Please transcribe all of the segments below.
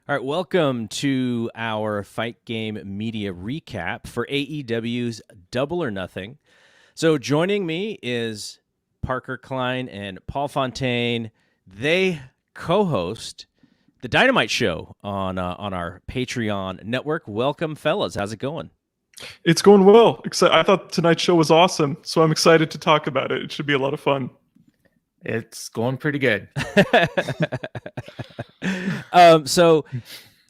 All right, welcome to our Fight Game Media recap for AEW's Double or Nothing. So joining me is Parker Klyn and Paul Fontaine. They co-host the Dynamite Show on our Patreon network. Welcome, fellas. How's it going? It's going well. I thought tonight's show was awesome, so I'm excited to talk about it. It should be a lot of fun. It's going pretty good. So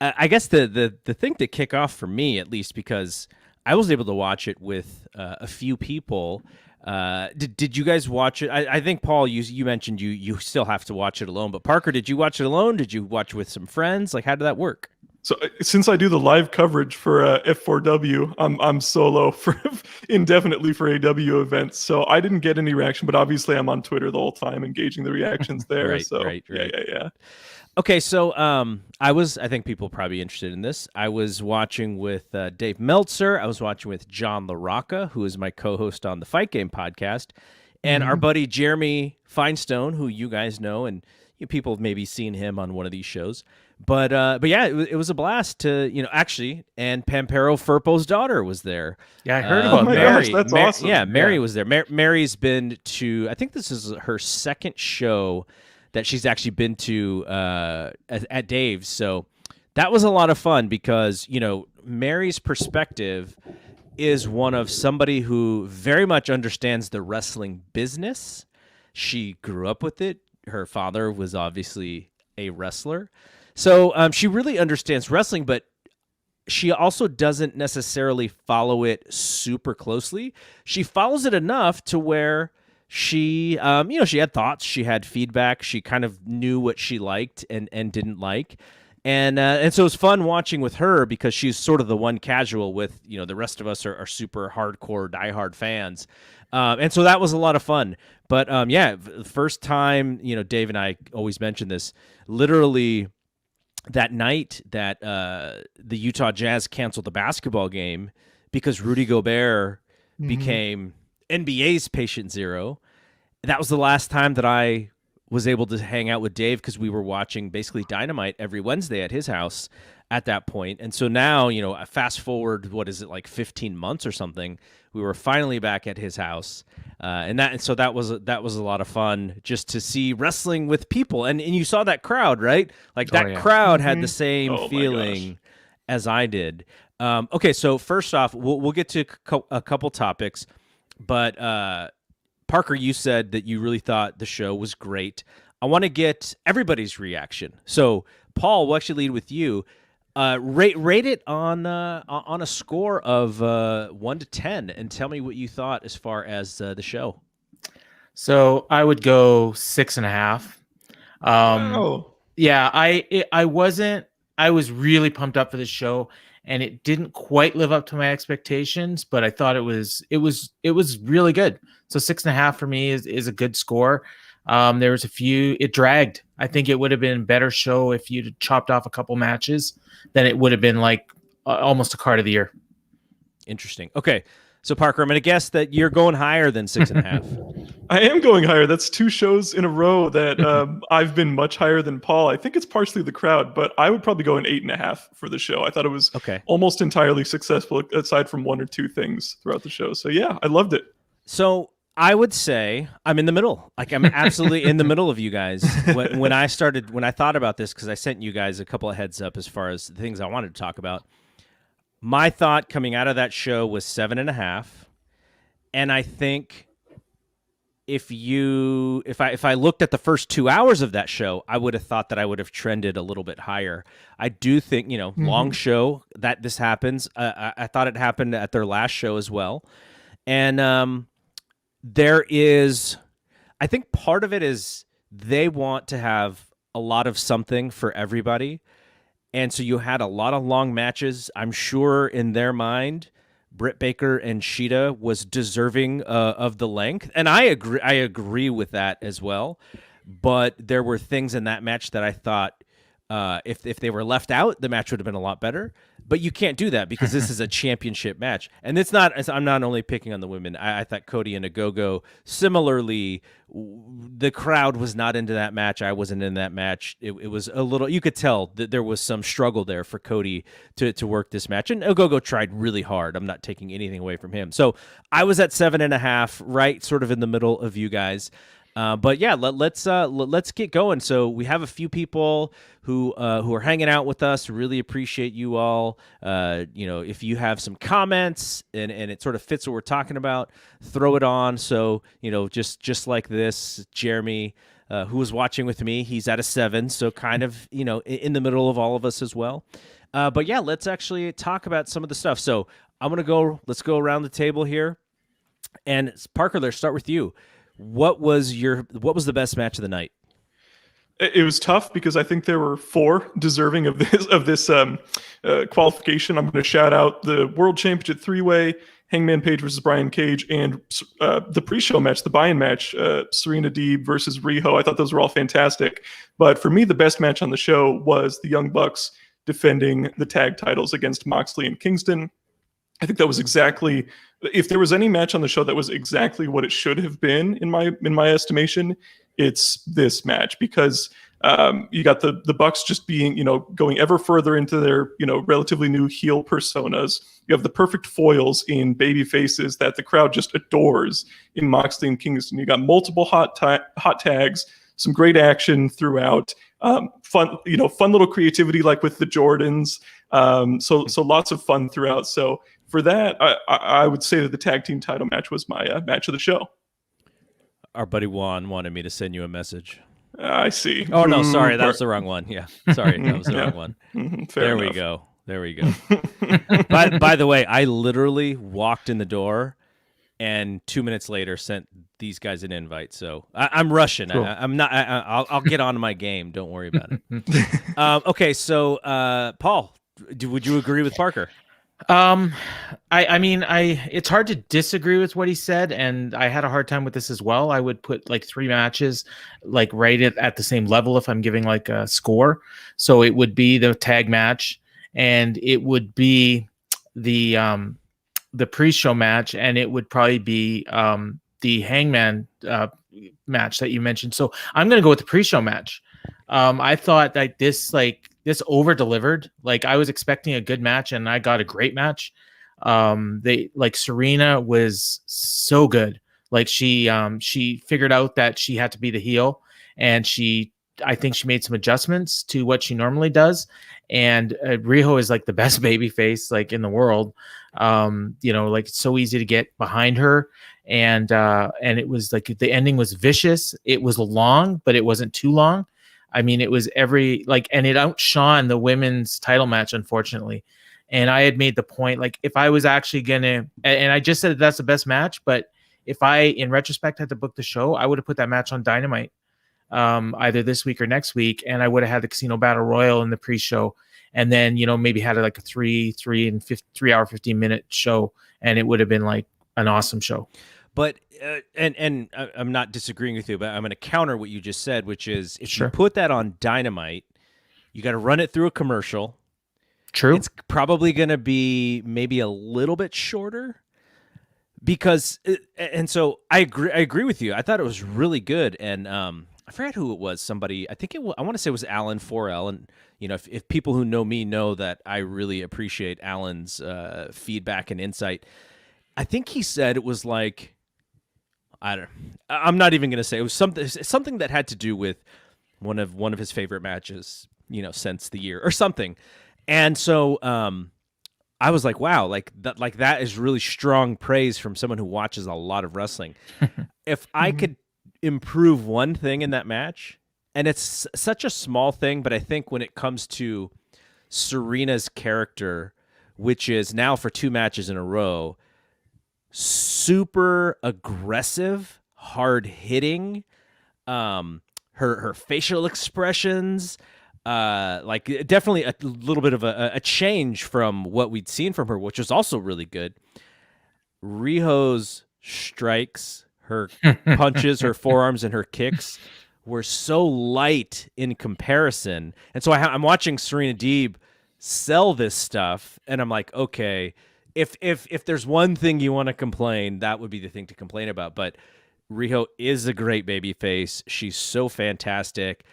I guess the thing to kick off for me, at least, because I was able to watch it with a few people. Did you guys watch it? I think, Paul, you mentioned you still have to watch it alone. But Parker, did you watch it alone? Did you watch with some friends? Like, how did that work? So since I do the live coverage for F4W, I'm solo for indefinitely for AEW events. So I didn't get any reaction, but obviously I'm on Twitter the whole time engaging the reactions there. Right. Yeah. Okay, so I think people are probably interested in this. I was watching with Dave Meltzer. I was watching with John LaRocca, who is my co-host on the Fight Game podcast, and our buddy Jeremy Feinstone, who you guys know, and people have maybe seen him on one of these shows. But yeah, it was a blast to, actually, and Pampero Firpo's daughter was there. Yeah, I heard about Mary. Gosh, that's awesome. Yeah, Mary was there. Mary's been to, I think this is her second show that she's actually been to at Dave's. So that was a lot of fun because, Mary's perspective is one of somebody who very much understands the wrestling business. She grew up with it. Her father was obviously a wrestler. So she really understands wrestling, but she also doesn't necessarily follow it super closely. She follows it enough to where she, she had thoughts, she had feedback, she kind of knew what she liked and didn't like. And so it was fun watching with her because she's sort of the one casual with, the rest of us are super hardcore, diehard fans. And so that was a lot of fun. But the first time, Dave and I always mention this, literally that night that the Utah Jazz canceled the basketball game because Rudy Gobert became NBA's patient zero. That was the last time that I was able to hang out with Dave because we were watching basically Dynamite every Wednesday at his house at that point. And so now, fast forward, 15 months or something, we were finally back at his house. And so that was a lot of fun just to see wrestling with people. And you saw that crowd, right? Like that crowd had the same feeling as I did. Okay, so first off, we'll get to a couple topics, but Parker, you said that you really thought the show was great. I want to get everybody's reaction. So Paul, we'll actually lead with you. Rate it on a score of 1 to 10, and tell me what you thought as far as the show. So I would go 6.5. Yeah, I was really pumped up for this show, and it didn't quite live up to my expectations, but I thought it was really good. So 6.5 for me is a good score. There was a few, it dragged. I think it would have been a better show if you'd chopped off a couple matches. Then it would have been like almost a card of the year. Interesting. Okay. So Parker, I'm going to guess that you're going higher than 6.5. I am going higher. That's 2 shows in a row that I've been much higher than Paul. I think it's partially the crowd, but I would probably go an 8.5 for the show. I thought it was almost entirely successful aside from 1 or 2 things throughout the show. So yeah, I loved it. So I would say I'm in the middle. Like I'm absolutely in the middle of you guys. When I thought about this, because I sent you guys a couple of heads up as far as the things I wanted to talk about. My thought coming out of that show was 7.5, and I think if I looked at the first 2 hours of that show, I would have thought that I would have trended a little bit higher. I do think long show that this happens. I thought it happened at their last show as well, and there is, I think part of it is they want to have a lot of something for everybody. And so you had a lot of long matches. I'm sure in their mind, Britt Baker and Sheeta was deserving of the length. And I agree with that as well. But there were things in that match that I thought If they were left out, the match would have been a lot better. But you can't do that because this is a championship match, and it's not. I'm not only picking on the women. I thought Cody and Ogogo similarly. The crowd was not into that match. I wasn't in that match. It was a little. You could tell that there was some struggle there for Cody to work this match, and Ogogo tried really hard. I'm not taking anything away from him. So I was at 7.5, right, sort of in the middle of you guys. But yeah, let's get going. So we have a few people who are hanging out with us. Really appreciate you all. If you have some comments and it sort of fits what we're talking about, throw it on. So just like this, Jeremy, who was watching with me, he's at a 7, so kind of in the middle of all of us as well. But yeah, let's actually talk about some of the stuff. So let's go around the table here, and Parker, let's start with you. What was the best match of the night? It was tough because I think there were 4 deserving of this qualification. I'm going to shout out the World Championship 3-way, Hangman Page versus Brian Cage, and the pre-show match, the buy-in match, Serena Deeb versus Riho. I thought those were all fantastic. But for me, the best match on the show was the Young Bucks defending the tag titles against Moxley and Kingston. I think that was exactly, if there was any match on the show that was exactly what it should have been in my estimation, it's this match, because you got the Bucks just being, going ever further into their, relatively new heel personas. You have the perfect foils in baby faces that the crowd just adores in Moxley and Kingston. You got multiple hot tags, some great action throughout, fun little creativity like with the Jordans. So lots of fun throughout. So for that, I would say that the tag team title match was my match of the show. Our buddy Juan wanted me to send you a message. I see. Oh, no, sorry. That was the wrong one. Yeah. Sorry. That was the wrong one. Fair enough. There we go. By the way, I literally walked in the door and 2 minutes later sent these guys an invite. So I'm rushing. Cool. I'm not. I'll get on my game. Don't worry about it. Okay. So, Paul, would you agree with Parker? It's hard to disagree with what he said, and I had a hard time with this as well. I would put like 3 matches like right at the same level if I'm giving like a score. So it would be the tag match, and it would be the pre-show match, and it would probably be the Hangman match that you mentioned. So I'm going to go with the pre-show match. I thought that this over delivered. Like, I was expecting a good match and I got a great match. Serena was so good. Like, she figured out that she had to be the heel, and I think she made some adjustments to what she normally does. And Riho is like the best baby face like in the world. It's so easy to get behind her. And it was like the ending was vicious. It was long, but it wasn't too long. I mean, it was and it outshone the women's title match, unfortunately. And I had made the point, like, if I was actually and I just said that's the best match, but if I, in retrospect, had to book the show, I would have put that match on Dynamite, either this week or next week. And I would have had the Casino Battle Royal in the pre-show. And then, maybe had like a 3 hour, 15-minute show. And it would have been like an awesome show. But and I'm not disagreeing with you, but I'm going to counter what you just said, which is if you put that on Dynamite, you got to run it through a commercial. True. It's probably going to be maybe a little bit shorter because, and so I agree with you. I thought it was really good, and I forgot who it was. Somebody, I want to say it was Alan 4L, and if people who know me know that I really appreciate Alan's feedback and insight. I think he said it was like, I'm not even going to say it was something that had to do with one of his favorite matches, since the year or something. And so I was like, wow, that is really strong praise from someone who watches a lot of wrestling. If I could improve one thing in that match, and it's such a small thing, but I think when it comes to Serena's character, which is now for 2 matches in a row, super aggressive, hard hitting, her facial expressions, definitely a little bit of a change from what we'd seen from her, which was also really good. Riho's strikes, her punches, her forearms, and her kicks were so light in comparison. And so I'm watching Serena Deeb sell this stuff, and I'm like, okay, if there's one thing you want to complain, that would be the thing to complain about. But Riho is a great baby face. She's so fantastic.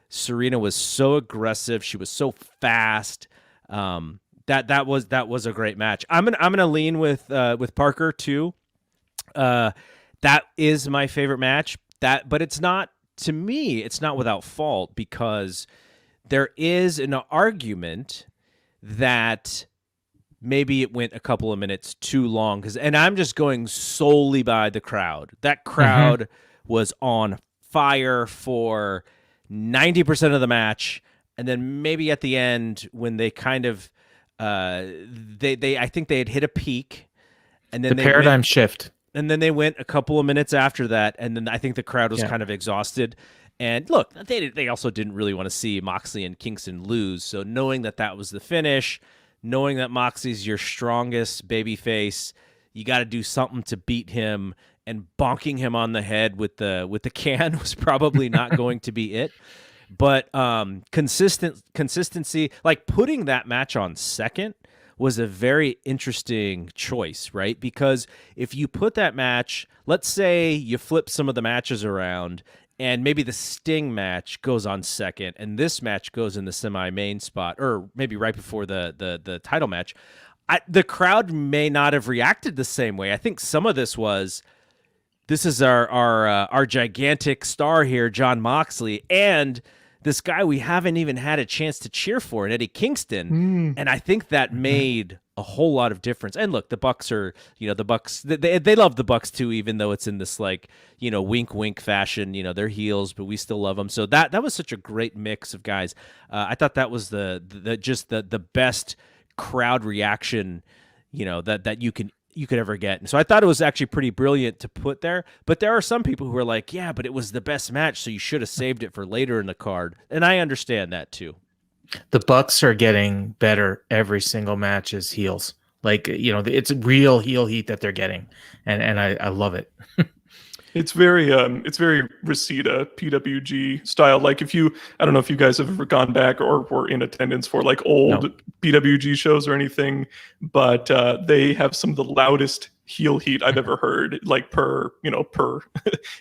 Serena was so aggressive. She was so fast. That was a great match. I'm gonna lean with Parker too. That is my favorite match. But it's not, to me, it's not without fault, because there is an argument that maybe it went a couple of minutes too long, and I'm just going solely by the crowd. That crowd was on fire for 90% of the match, and then maybe at the end when they kind of I think they had hit a peak, and then the paradigm shift. And then they went a couple of minutes after that, and then I think the crowd was kind of exhausted. And look, they also didn't really want to see Moxley and Kingston lose. So knowing that was the finish, knowing that Moxley's your strongest babyface, you got to do something to beat him, and bonking him on the head with the can was probably not going to be it. But consistency, like putting that match on second, was a very interesting choice, right? Because if you put that match, let's say you flip some of the matches around, and maybe the Sting match goes on second, and this match goes in the semi-main spot, or maybe right before the title match, the crowd may not have reacted the same way. I think some of this is our gigantic star here, Jon Moxley, and this guy we haven't even had a chance to cheer for, in Eddie Kingston. And I think that made a whole lot of difference. And look, the Bucks are, the Bucks, they love the Bucks too, even though it's in this wink wink fashion. They're heels, but we still love them. So that was such a great mix of guys. I thought that was the best crowd reaction, that you could ever get. And so I thought it was actually pretty brilliant to put there. But there are some people who are like, yeah, but it was the best match, so you should have saved it for later in the card. And I understand that too. The Bucks are getting better every single match as heels. It's real heel heat that they're getting, and I love it. It's very Reseda PWG style. Like I don't know if you guys have ever gone back or were in attendance for old PWG shows or anything, but they have some of the loudest heel heat I've ever heard, per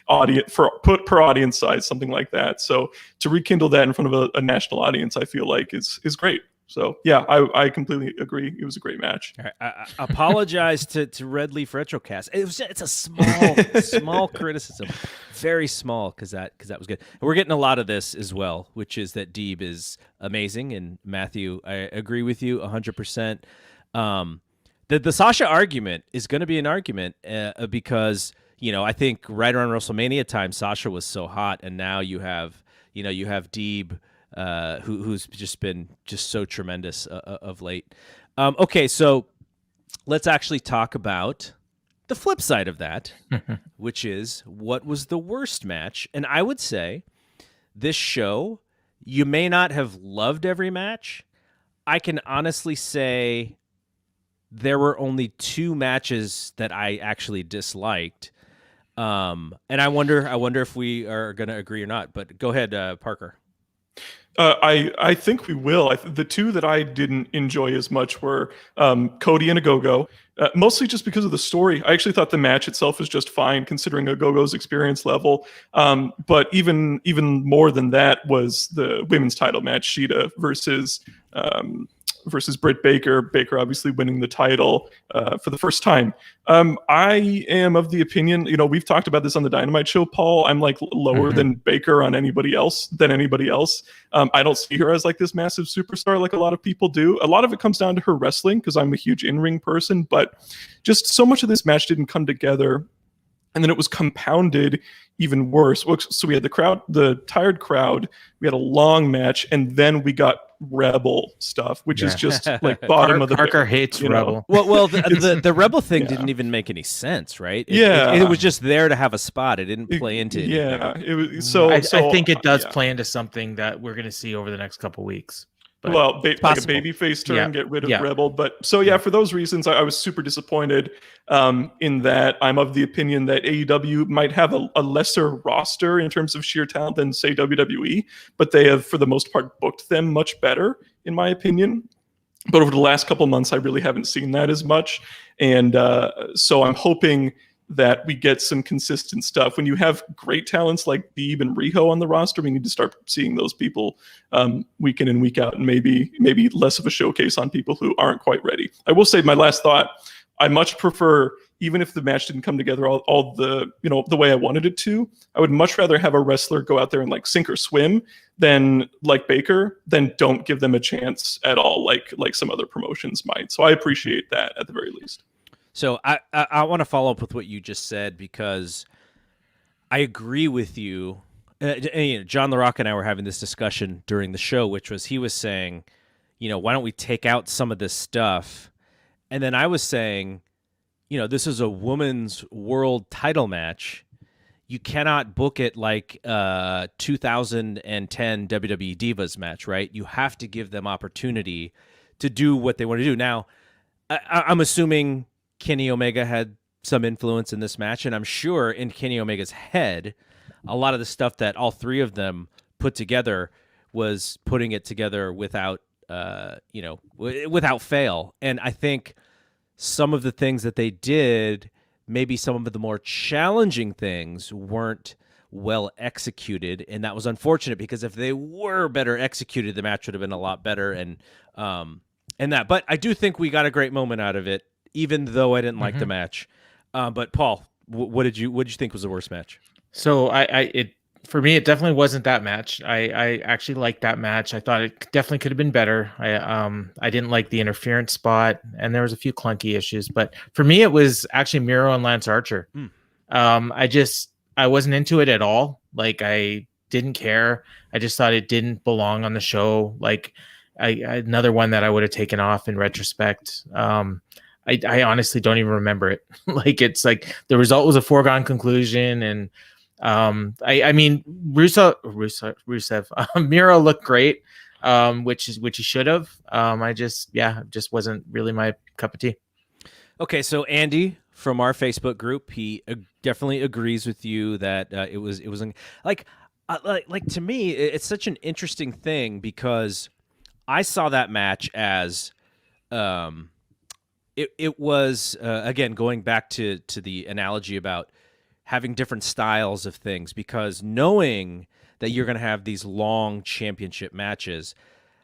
audience, per audience size, something like that. So to rekindle that in front of a national audience, I feel like is great. So yeah, I completely agree. It was a great match. All right. I apologize to Red Leaf Retrocast. It's a small criticism, very small, because that was good. And we're getting a lot of this as well, which is that Deeb is amazing. And Matthew, I agree with you 100%. The Sasha argument is going to be an argument because I think right around WrestleMania time, Sasha was so hot, and now you have Deeb. Who's just been so tremendous of late. Okay, so let's actually talk about the flip side of that, which is what was the worst match. And I would say this show, you may not have loved every match. I can honestly say there were only 2 matches that I actually disliked. And I wonder if we are going to agree or not. But go ahead, Parker. I think we will. The 2 that I didn't enjoy as much were Cody and Ogogo, mostly just because of the story. I actually thought the match itself was just fine considering Ogogo's experience level. But even more than that was the women's title match, Shida versus Britt Baker. Baker obviously winning the title for the first time. I am of the opinion, we've talked about this on the Dynamite Show, Paul. I'm lower than Baker on anybody else. I don't see her as this massive superstar like a lot of people do. A lot of it comes down to her wrestling because I'm a huge in-ring person, but just so much of this match didn't come together. And then it was compounded even worse. So we had the tired crowd, we had a long match, and then we got Rebel stuff, which is just bottom of the Parker hates Rebel. Well, the Rebel thing didn't even make any sense, right? It was just there to have a spot. It didn't play into anything. Yeah, it was I think it does play into something that we're going to see over the next couple weeks. But well, like a babyface turn, get rid of Rebel. But so for those reasons, I was super disappointed in that. I'm of the opinion that AEW might have a lesser roster in terms of sheer talent than, say, WWE, but they have, for the most part, booked them much better, in my opinion. But over the last couple months, I really haven't seen that as much. And so I'm hoping that we get some consistent stuff. When you have great talents like Beeb and Riho on the roster, we need to start seeing those people week in and week out, and maybe less of a showcase on people who aren't quite ready. I will say my last thought, I much prefer, even if the match didn't come together all the way I wanted it to, I would much rather have a wrestler go out there and like sink or swim than like Baker, than don't give them a chance at all, like some other promotions might. So I appreciate that at the very least. So I want to follow up with what you just said, because I agree with you. John LaRocca and I were having this discussion during the show, which was, he was saying, why don't we take out some of this stuff? And then I was saying, this is a women's world title match. You cannot book it like 2010 WWE Divas match, right? You have to give them opportunity to do what they want to do. Now, I'm assuming Kenny Omega had some influence in this match, and I'm sure in Kenny Omega's head, a lot of the stuff that all three of them put together was putting it together without fail. And I think some of the things that they did, maybe some of the more challenging things, weren't well executed, and that was unfortunate, because if they were better executed, the match would have been a lot better. And that, but I do think we got a great moment out of it, even though I didn't like the match. But Paul, what did you think was the worst match? So for me, it definitely wasn't that match. I actually liked that match. I thought it definitely could have been better. I didn't like the interference spot, and there was a few clunky issues. But for me, it was actually Miro and Lance Archer. I wasn't into it at all. Like, I didn't care. I just thought it didn't belong on the show. Like, another one that I would have taken off in retrospect. I honestly don't even remember it. Like, it's like the result was a foregone conclusion, and I mean, Rusev, Miro looked great, which he should have. Just wasn't really my cup of tea. Okay, so Andy from our Facebook group, he definitely agrees with you that it was like to me, it's such an interesting thing, because I saw that match as it was again, going back to the analogy about having different styles of things, because knowing that you're going to have these long championship matches,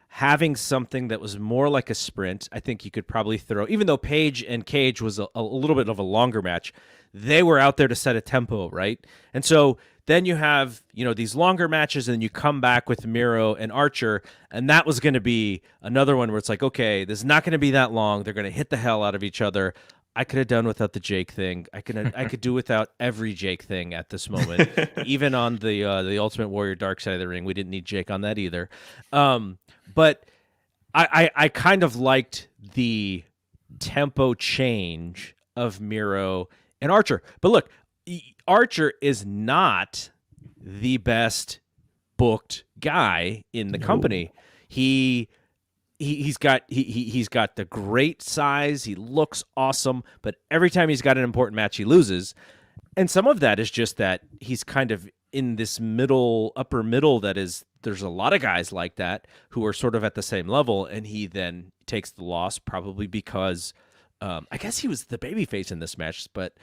having something that was more like a sprint, I think you could probably throw, even though Paige and Cage was a little bit of a longer match, they were out there to set a tempo, right? And so then you have, these longer matches, and then you come back with Miro and Archer, and that was going to be another one where it's like, okay, this is not going to be that long. They're going to hit the hell out of each other. I could have done without the Jake thing. I could do without every Jake thing at this moment. Even on the Ultimate Warrior Dark Side of the Ring, we didn't need Jake on that either. But I kind of liked the tempo change of Miro and Archer. But look, Archer is not the best booked guy in the company. He's got the great size. He looks awesome, but every time he's got an important match, he loses. And some of that is just that he's kind of in this upper middle. There's a lot of guys like that who are sort of at the same level, and he then takes the loss, probably because I guess he was the babyface in this match. But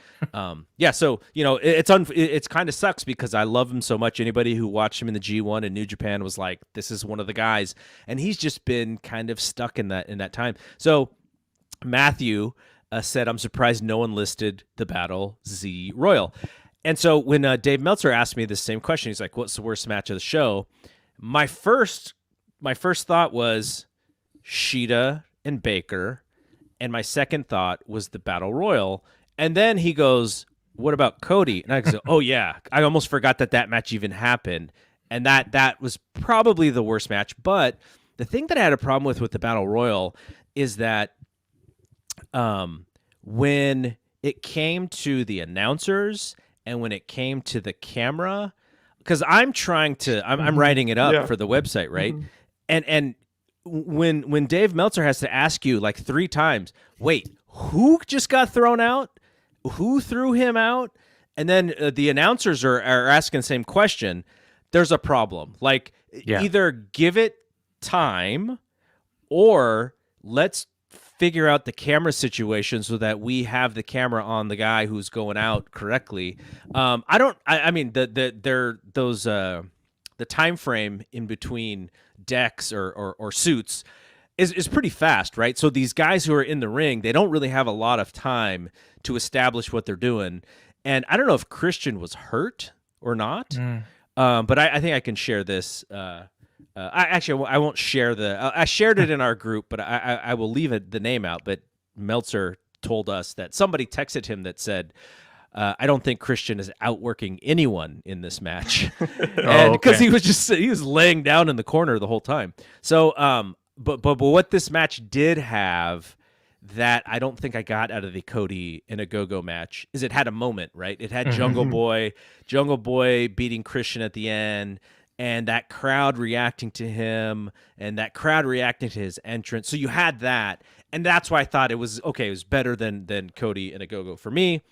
so it's kind of sucks, because I love him so much. Anybody who watched him in the G1 and New Japan was like, this is one of the guys, and he's just been kind of stuck in that time. So Matthew said, I'm surprised no one listed the Battle Z Royal. And so when Dave Meltzer asked me the same question, he's like, what's the worst match of the show? My first thought was Shida and Baker, and my second thought was the Battle Royal. And then he goes, what about Cody? And I go, oh yeah, I almost forgot that match even happened. And that was probably the worst match. But the thing that I had a problem with the Battle Royal is that when it came to the announcers and when it came to the camera, because I'm writing it up for the website, right? Mm-hmm. And when Dave Meltzer has to ask you like 3 times, wait, who just got thrown out? Who threw him out? And then the announcers are asking the same question. There's a problem. Like, either give it time or let's figure out the camera situation so that we have the camera on the guy who's going out correctly. I mean, the time frame in between decks or suits is pretty fast, right? So these guys who are in the ring, they don't really have a lot of time to establish what they're doing. And I don't know if Christian was hurt or not, but I think I can share this. I won't share I shared it in our group, but I will leave the name out. But Meltzer told us that somebody texted him that said, I don't think Christian is outworking anyone in this match. And because he was laying down in the corner the whole time. So, but what this match did have that I don't think I got out of the Cody and a Go-Go match is it had a moment, right? It had Jungle Boy beating Christian at the end, and that crowd reacting to him, and that crowd reacting to his entrance. So you had that, and that's why I thought it was okay. It was better than Cody and a Go-Go for me.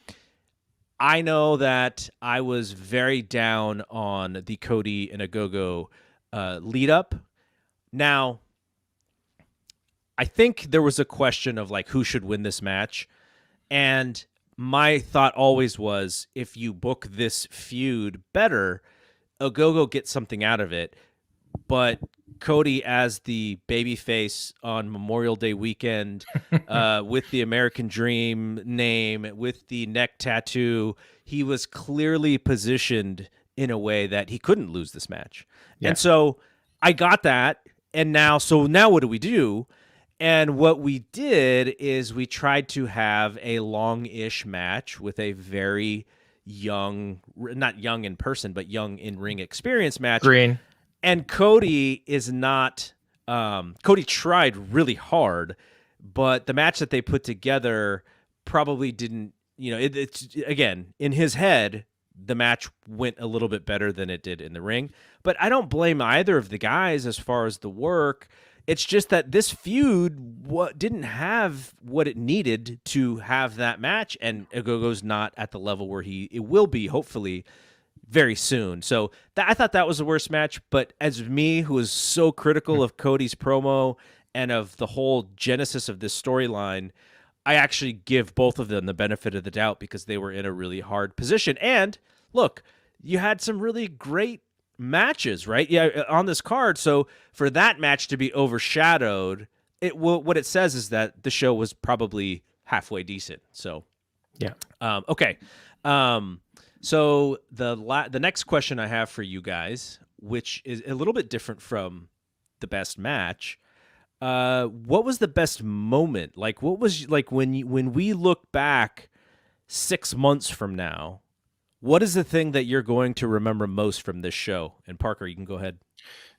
I know that I was very down on the Cody and a Go-Go lead up. Now, I think there was a question of like who should win this match, and my thought always was if you book this feud better, a Go-Go gets something out of it, but Cody as the babyface on Memorial Day weekend with the American Dream name, with the neck tattoo, he was clearly positioned in a way that he couldn't lose this match. Yeah. And so I got that, and now what do we do? And what we did is we tried to have a long-ish match with a very young, not young in person, but young in ring experience match. Green. And Cody is not, Cody tried really hard, but the match that they put together probably didn't, it's again, in his head, the match went a little bit better than it did in the ring. But I don't blame either of the guys as far as the work. It's just that this feud didn't have what it needed to have that match, and Go-Go's not at the level where it will be, hopefully, very soon. So I thought that was the worst match, but as me, who was so critical of Cody's promo and of the whole genesis of this storyline, I actually give both of them the benefit of the doubt because they were in a really hard position. And look, you had some really great matches, right? Yeah, on this card. So for that match to be overshadowed, what it says is that the show was probably halfway decent. So yeah. Okay. So the next question I have for you guys, which is a little bit different from the best match, what was the best moment? Like, what was like when we look back 6 months from now? What is the thing that you're going to remember most from this show? And Parker, you can go ahead.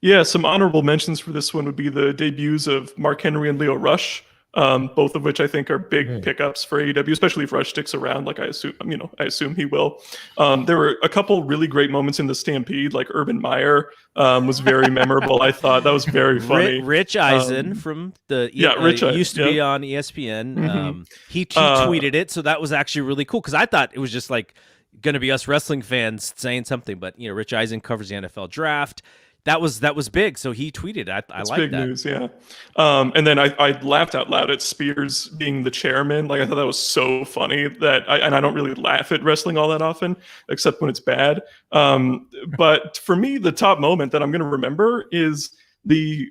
Yeah, some honorable mentions for this one would be the debuts of Mark Henry and Leo Rush, both of which I think are big pickups for AEW, especially if Rush sticks around, like I assume he will. There were a couple really great moments in the Stampede, like Urban Meyer was very memorable. I thought that was very funny. Rich Eisen from the used to be on ESPN. He tweeted it, so that was actually really cool because I thought it was just like going to be us wrestling fans saying something, but Rich Eisen covers the NFL draft. That was big, so he tweeted. I like big that. News, yeah. And then I laughed out loud at Spears being the chairman. Like I thought that was so funny that I don't really laugh at wrestling all that often, except when it's bad. But for me, the top moment that I'm going to remember is the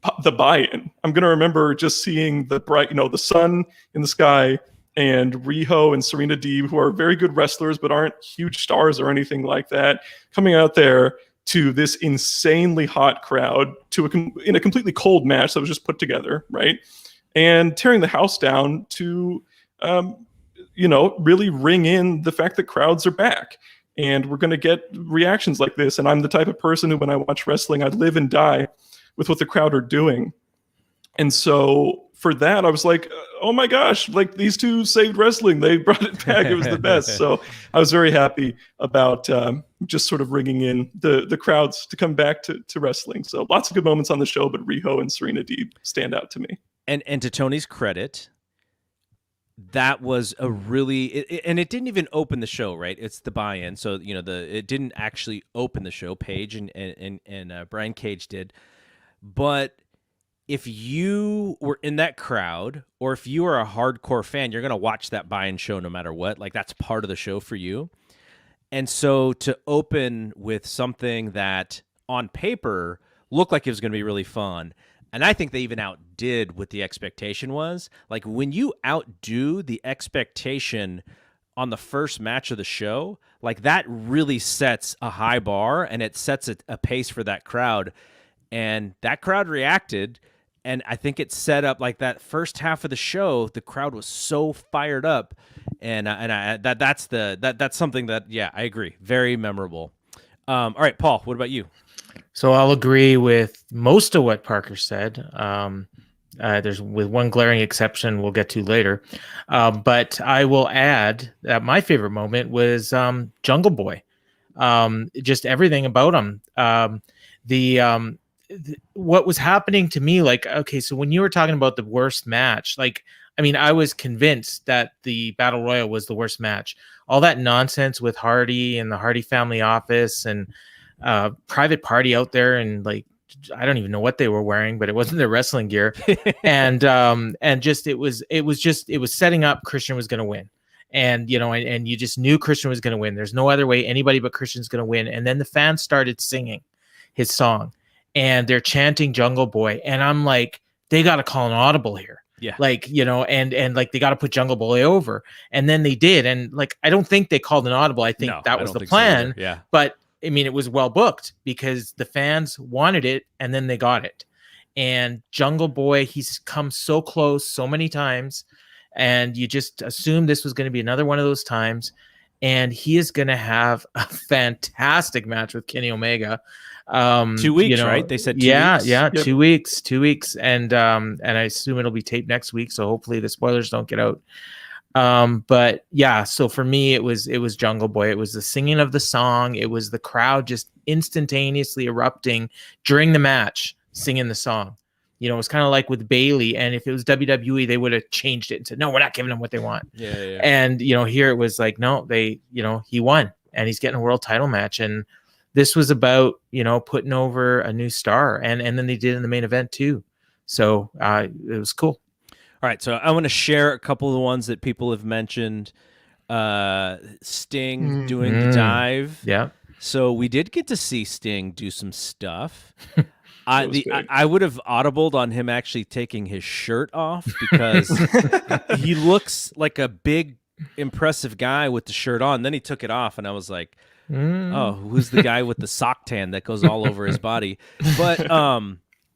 buy-in. I'm going to remember just seeing the bright, the sun in the sky, and Riho and Serena Deeb, who are very good wrestlers but aren't huge stars or anything like that, coming out there to this insanely hot crowd in a completely cold match that was just put together, right? And tearing the house down to, really ring in the fact that crowds are back. And we're going to get reactions like this. And I'm the type of person who, when I watch wrestling, I live and die with what the crowd are doing. And so for that, I was like, oh my gosh, like these two saved wrestling. They brought it back. It was the best. So I was very happy about just sort of ringing in the crowds to come back to wrestling. So lots of good moments on the show, but Riho and Serena Deeb stand out to me. And to Tony's credit, that was a really and it didn't even open the show, right? It's the buy-in, so it didn't actually open the show. Paige and Brian Cage did, but if you were in that crowd, or if you are a hardcore fan, you're gonna watch that buy-in show no matter what. Like, that's part of the show for you. And so to open with something that on paper looked like it was gonna be really fun. And I think they even outdid what the expectation was. Like, when you outdo the expectation on the first match of the show, like, that really sets a high bar, and it sets a pace for that crowd. And that crowd reacted, and I think it set up, like, that first half of the show, the crowd was so fired up, and that's something that, yeah, I agree, very memorable. All right, Paul, what about you? So I'll agree with most of what Parker said. There's with one glaring exception we'll get to later. But I will add that my favorite moment was Jungle Boy. Just everything about him. What was happening to me, like, okay, so when you were talking about the worst match, like, I mean, I was convinced that the Battle Royal was the worst match. All that nonsense with Hardy and the Hardy family office and private party out there, and like, I don't even know what they were wearing, but it wasn't their wrestling gear. and just it was setting up Christian was going to win. And and you just knew Christian was going to win. There's no other way anybody but Christian's going to win. And then the fans started singing his song, and they're chanting Jungle Boy, and I'm like, they got to call an audible here. Yeah. Like, and like, they got to put Jungle Boy over. And then they did. And like, I don't think they called an audible. I think that was the plan. So, yeah. But I mean, it was well booked because the fans wanted it, and then they got it. And Jungle Boy, he's come so close so many times, and you just assumed this was going to be another one of those times. And he is going to have a fantastic match with Kenny Omega. 2 weeks, right? They said 2 weeks. Yeah, yep. 2 weeks. And I assume it'll be taped next week. So hopefully the spoilers don't get out. But yeah, so for me, it was Jungle Boy. It was the singing of the song. It was the crowd just instantaneously erupting during the match, singing the song. It was kind of like with Bailey. And if it was WWE, they would have changed it and said, no, we're not giving them what they want. Yeah. And, here it was like, no, he won, and he's getting a world title match. And this was about, putting over a new star. And then they did in the main event too. So it was cool. All right, so I want to share a couple of the ones that people have mentioned. Sting doing the dive. Yeah. So we did get to see Sting do some stuff. I would have audibled on him actually taking his shirt off, because he looks like a big, impressive guy with the shirt on. Then he took it off, and I was like, oh, who's the guy with the sock tan that goes all over his body? But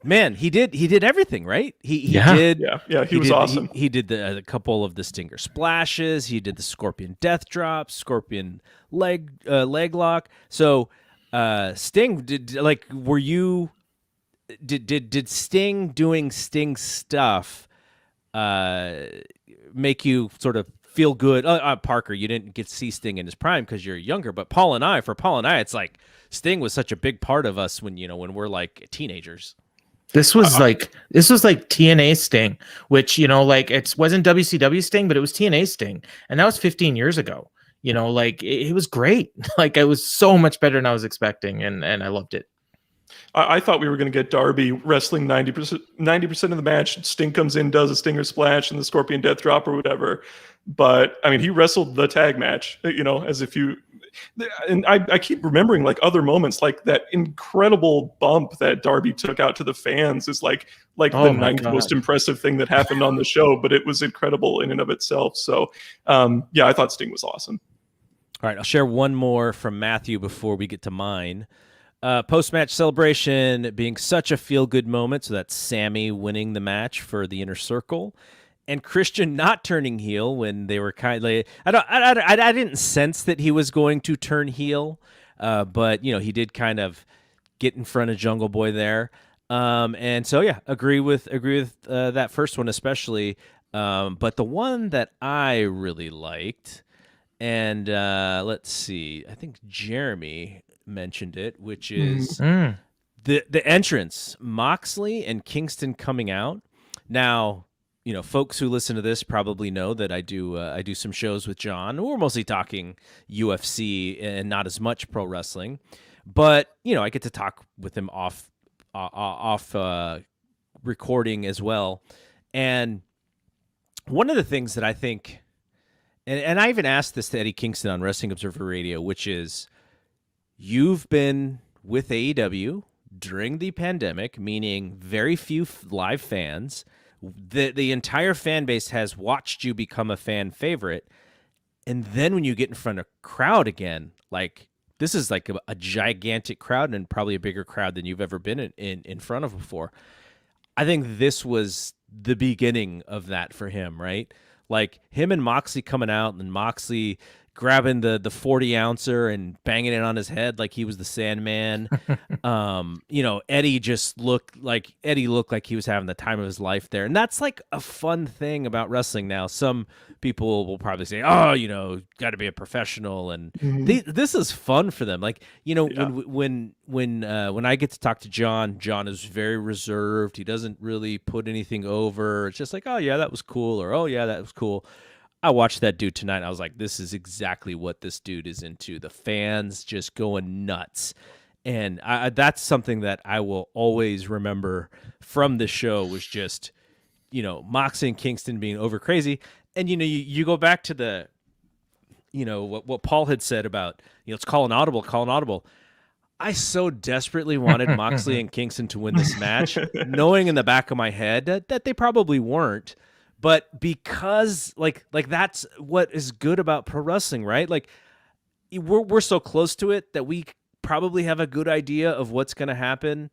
man, he did everything, right? He did. Yeah, he was awesome. He did a couple of the Stinger splashes. He did the Scorpion Death Drop, Scorpion leg lock. So Sting did, like, were you did Sting doing Sting stuff make you sort of feel good? Parker, you didn't get to see Sting in his prime because you're younger, but Paul and I, it's like Sting was such a big part of us when we're like teenagers. This was like TNA Sting, which, like, it wasn't WCW Sting, but it was TNA Sting. And that was 15 years ago. Like, it was great. Like, it was so much better than I was expecting. And I loved it. I thought we were going to get Darby wrestling 90% of the match. Sting comes in, does a Stinger splash and the Scorpion Death Drop or whatever. But I mean, he wrestled the tag match, as if you. And I keep remembering, like, other moments, like that incredible bump that Darby took out to the fans is like the ninth most impressive thing that happened on the show, but it was incredible in and of itself. So, I thought Sting was awesome. All right, I'll share one more from Matthew before we get to mine. Post-match celebration being such a feel-good moment. So that's Sammy winning the match for the Inner Circle. And Christian not turning heel when they were kind of, I didn't sense that he was going to turn heel, but he did kind of get in front of Jungle Boy there, and so agree with that first one especially. But the one that I really liked And let's see. I think Jeremy mentioned it, which is the entrance, Moxley and Kingston coming out. Now, folks who listen to this probably know that I do some shows with John. We're mostly talking UFC and not as much pro wrestling, but I get to talk with him off recording as well. And one of the things that I think, and I even asked this to Eddie Kingston on Wrestling Observer Radio, which is, you've been with AEW during the pandemic, meaning very few live fans. The entire fan base has watched you become a fan favorite. And then when you get in front of a crowd again, like this is like a gigantic crowd and probably a bigger crowd than you've ever been in front of before. I think this was the beginning of that for him, right? Like him and Moxley coming out and Moxley grabbing the 40-ouncer and banging it on his head like he was the Sandman. Eddie looked like he was having the time of his life there. And that's like a fun thing about wrestling now. Some people will probably say, oh, got to be a professional. And this is fun for them. Like, when I get to talk to John is very reserved. He doesn't really put anything over. It's just like, oh yeah, that was cool. Or, oh yeah, that was cool. I watched that dude tonight. And I was like, this is exactly what this dude is into. The fans just going nuts. And that's something that I will always remember from the show was just, Moxley and Kingston being over crazy. And, you go back to the, what Paul had said about, let's call an audible. I so desperately wanted Moxley and Kingston to win this match, knowing in the back of my head that they probably weren't. But because like that's what is good about pro wrestling, right? Like we're so close to it that we probably have a good idea of what's going to happen.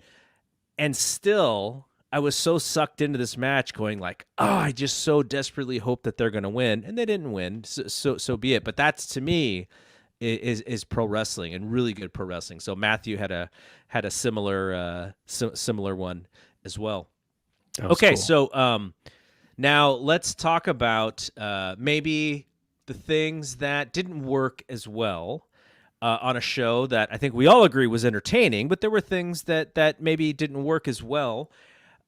And still, I was so sucked into this match going like, oh, I just so desperately hope that they're going to win. And they didn't win. So be it. But that's, to me, is pro wrestling and really good pro wrestling. So Matthew had a similar one as well. Okay, cool. So now let's talk about maybe the things that didn't work as well on a show that I think we all agree was entertaining, but there were things that maybe didn't work as well.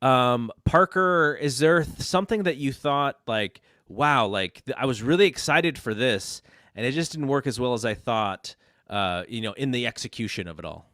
Parker, is there something that you thought like, wow, like I was really excited for this and it just didn't work as well as I thought, in the execution of it all?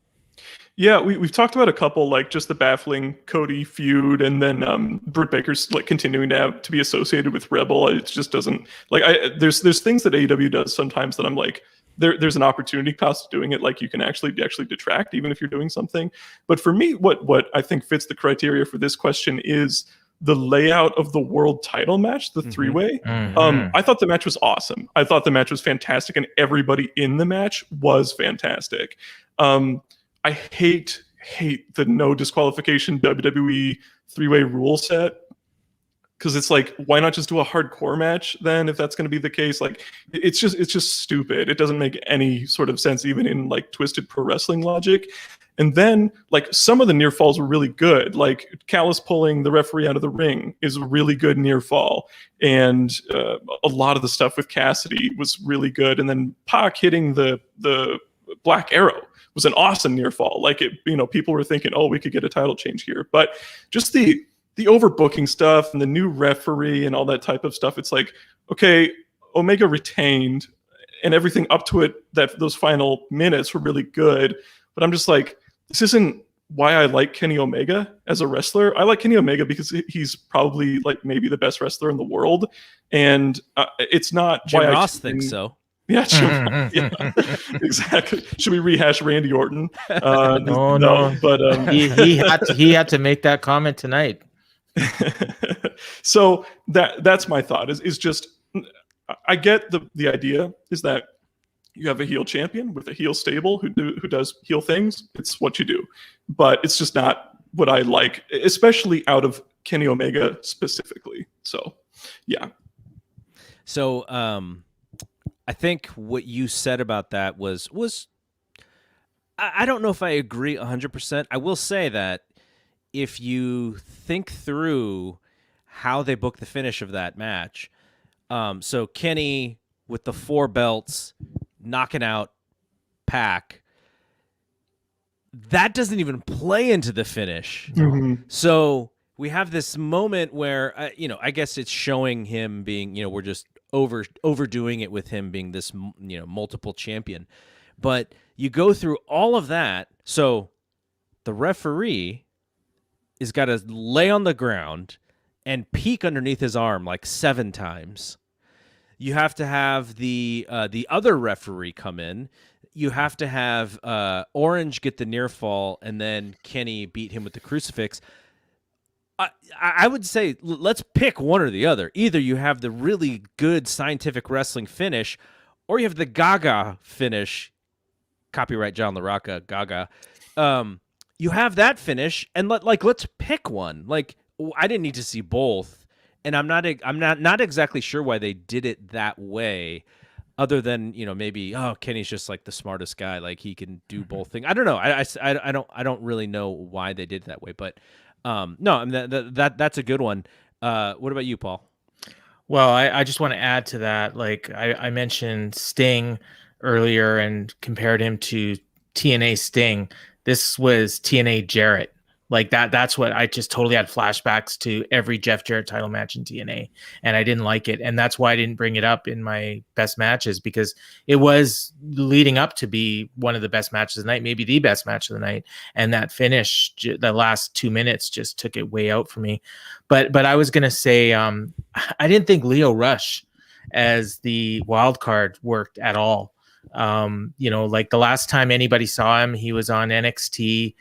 Yeah, we've talked about a couple, like just the baffling Cody feud, and then Britt Baker's like continuing to be associated with Rebel. It just doesn't like there's things that AEW does sometimes that I'm like, there's an opportunity cost doing it. Like you can actually detract even if you're doing something. But for me, what I think fits the criteria for this question is the layout of the world title match, the three-way. I thought the match was awesome. I thought the match was fantastic, and everybody in the match was fantastic. I hate the no disqualification WWE three-way rule set, because it's like, why not just do a hardcore match then if that's going to be the case? Like it's just stupid. It doesn't make any sort of sense even in like twisted pro wrestling logic. And then like some of the near falls were really good. Like Callis pulling the referee out of the ring is a really good near fall. And a lot of the stuff with Cassidy was really good. And then Pac hitting the Black Arrow was an awesome near fall. Like it, people were thinking, oh, we could get a title change here. But just the overbooking stuff and the new referee and all that type of stuff, it's like, okay, Omega retained and everything up to it, that those final minutes were really good. But I'm just like, this isn't why I like Kenny Omega as a wrestler. I like Kenny Omega because he's probably like maybe the best wrestler in the world. And it's not Jim why Ross thinks so. Yeah, yeah, exactly. Should we rehash Randy Orton? No. But he had to make that comment tonight. So that's my thought. Is just, I get the idea is that you have a heel champion with a heel stable who does heel things. It's what you do, but it's just not what I like, especially out of Kenny Omega specifically. So, yeah. So, I think what you said about that was I don't know if I agree 100%. I will say that if you think through how they booked the finish of that match, so Kenny with the 4 belts, knocking out Pac. That doesn't even play into the finish. Mm-hmm. So we have this moment where, I guess it's showing him being, we're just overdoing it with him being this, multiple champion. But you go through all of that. So the referee is got to lay on the ground and peek underneath his arm like 7 times. You have to have the other referee come in. You have to have Orange get the near fall, and then Kenny beat him with the crucifix. I would say let's pick one or the other. Either you have the really good scientific wrestling finish, or you have the Gaga finish. Copyright John LaRocca, Gaga. You have that finish, and let's pick one. Like, I didn't need to see both, and I'm not exactly sure why they did it that way. Other than, maybe, Kenny's just like the smartest guy, like he can do both things. I don't know. I don't really know why they did it that way, but no, I mean, that's a good one. What about you, Paul? Well, I just want to add to that. Like I mentioned Sting earlier and compared him to TNA Sting. This was TNA Jarrett. Like that's what I just totally had flashbacks to every Jeff Jarrett title match in TNA, and I didn't like it. And that's why I didn't bring it up in my best matches, because it was leading up to be one of the best matches of the night, maybe the best match of the night. And that finish, the last 2 minutes just took it way out for me. But I was going to say, I didn't think Leo Rush as the wild card worked at all. Like the last time anybody saw him, he was on NXT.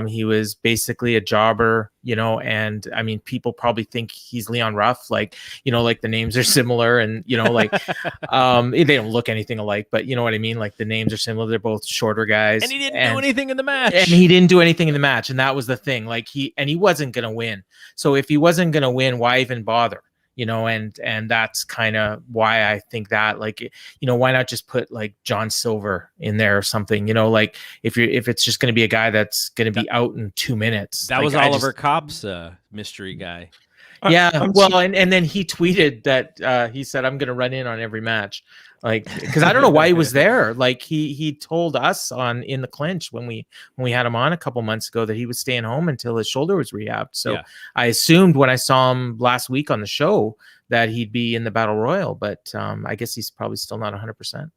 He was basically a jobber, and I mean, people probably think he's Leon Ruff, like the names are similar, and like they don't look anything alike, but you know what I mean? Like the names are similar. They're both shorter guys. And he didn't do anything in the match. And that was the thing. Like he wasn't going to win. So if he wasn't going to win, why even bother? And that's kind of why I think that, like, why not just put like John Silver in there or something, like if it's just going to be a guy that's going to be out in 2 minutes. That was Oliver Kopp's mystery guy. Yeah. Well, and then he tweeted that he said, I'm going to run in on every match. Like, because I don't know why he was there. Like he told us in the clinch when we had him on a couple months ago that he was staying home until his shoulder was rehabbed. So yeah. I assumed when I saw him last week on the show that he'd be in the Battle Royal, but I guess he's probably still not 100%.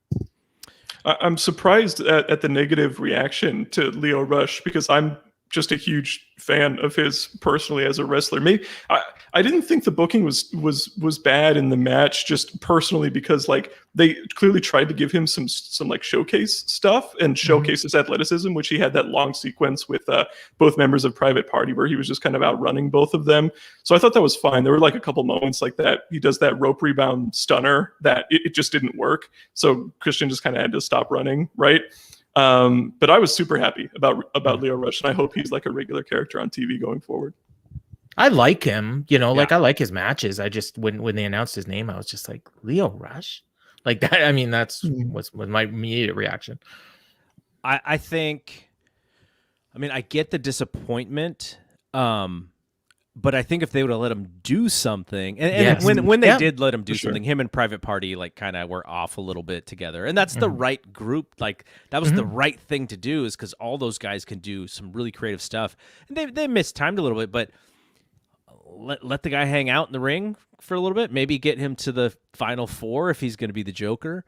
I'm surprised at the negative reaction to Leo Rush, because I'm just a huge fan of his personally as a wrestler. Maybe I didn't think the booking was bad in the match, just personally, because like they clearly tried to give him some like showcase stuff and showcase his athleticism, which he had that long sequence with both members of Private Party where he was just kind of outrunning both of them. So I thought that was fine. There were like a couple moments like that. He does that rope rebound stunner that it just didn't work. So Christian just kind of had to stop running, right? But I was super happy about Leo Rush, and I hope he's like a regular character on TV going forward. I like him, like I like his matches. I just when they announced his name, I was just like, Leo Rush, like that. I mean, that's was my immediate reaction. I think, I get the disappointment, but I think if they would have let him do something, and yes. when they did let him do something, him and Private Party like kind of were off a little bit together, and that's the right group. Like that was the right thing to do, is because all those guys can do some really creative stuff, and they mistimed a little bit, but let the guy hang out in the ring for a little bit, maybe get him to the final 4 if he's going to be the Joker.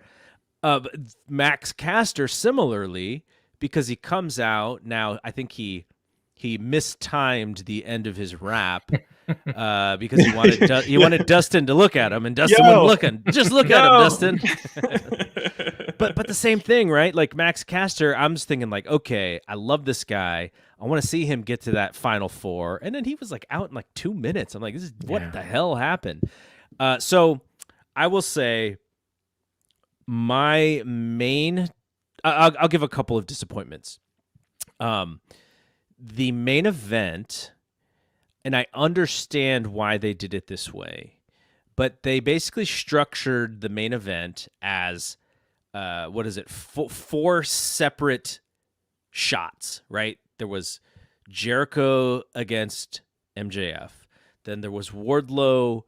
But Max Caster similarly, because he comes out now, I think he mistimed the end of his rap because he wanted Dustin to look at him, and Dustin wasn't looking. Just look at him, Dustin. but the same thing, right? Like Max Caster, I'm just thinking like, okay, I love this guy. I want to see him get to that final 4, and then he was like out in like 2 minutes. I'm like, what the hell happened? So I will say my main. I'll give a couple of disappointments. The main event, and I understand why they did it this way, but they basically structured the main event as, 4 separate shots, right? There was Jericho against MJF. Then there was Wardlow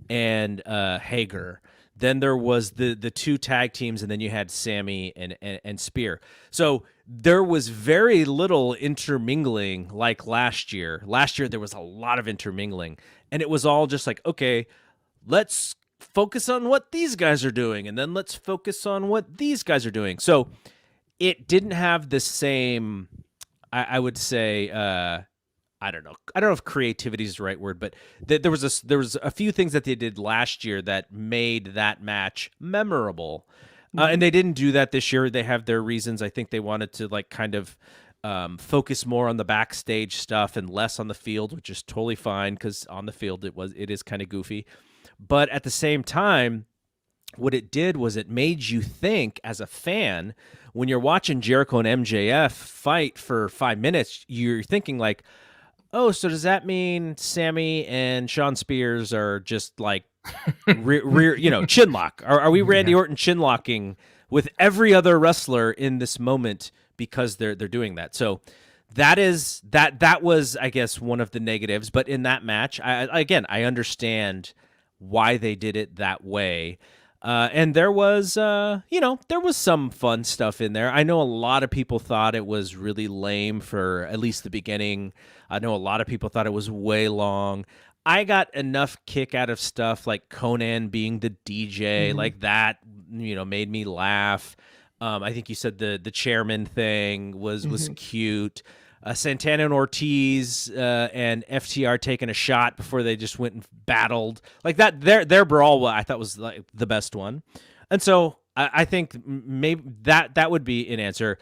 and Hager. Then there was the two tag teams, and then you had Sammy and Spear. So there was very little intermingling like last year. Last year there was a lot of intermingling, and it was all just like, okay, let's focus on what these guys are doing, and then let's focus on what these guys are doing. So it didn't have the same, I would say, I don't know if creativity is the right word, but there was a few things that they did last year that made that match memorable, and they didn't do that this year. They have their reasons. I think they wanted to like kind of focus more on the backstage stuff and less on the field, which is totally fine because on the field it is kind of goofy. But at the same time, what it did was it made you think as a fan, when you're watching Jericho and MJF fight for 5 minutes, you're thinking like, oh, so does that mean Sammy and Sean Spears are just like rear chin lock? Are we Randy Orton chin locking with every other wrestler in this moment because they're doing that? So that was, I guess, one of the negatives. But in that match, I understand why they did it that way. And there was, there was some fun stuff in there. I know a lot of people thought it was really lame for at least the beginning. I know a lot of people thought it was way long. I got enough kick out of stuff like Conan being the DJ, like that, made me laugh. I think you said the chairman thing was cute. Santana and Ortiz and FTR taking a shot before they just went and battled like that. Their brawl, I thought, was like the best one, and so I think maybe that would be an answer.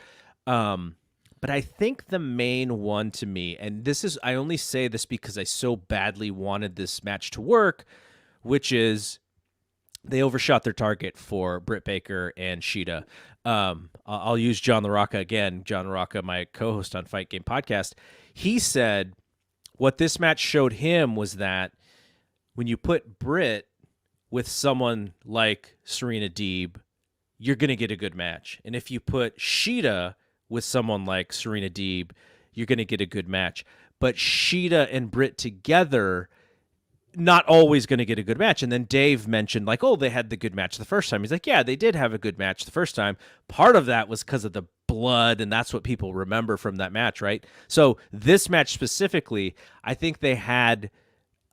But I think the main one to me, and I only say this because I so badly wanted this match to work, which is they overshot their target for Britt Baker and Shida. I'll use John LaRocca again. John LaRocca, my co-host on Fight Game Podcast, he said what this match showed him was that when you put Britt with someone like Serena Deeb, you're going to get a good match. And if you put Shida with someone like Serena Deeb, you're going to get a good match. But Shida and Britt together, not always going to get a good match. And then Dave mentioned like, oh, they had the good match the first time. He's like, yeah, they did have a good match the first time. Part of that was because of the blood, and that's what people remember from that match, right? So this match specifically, I think they had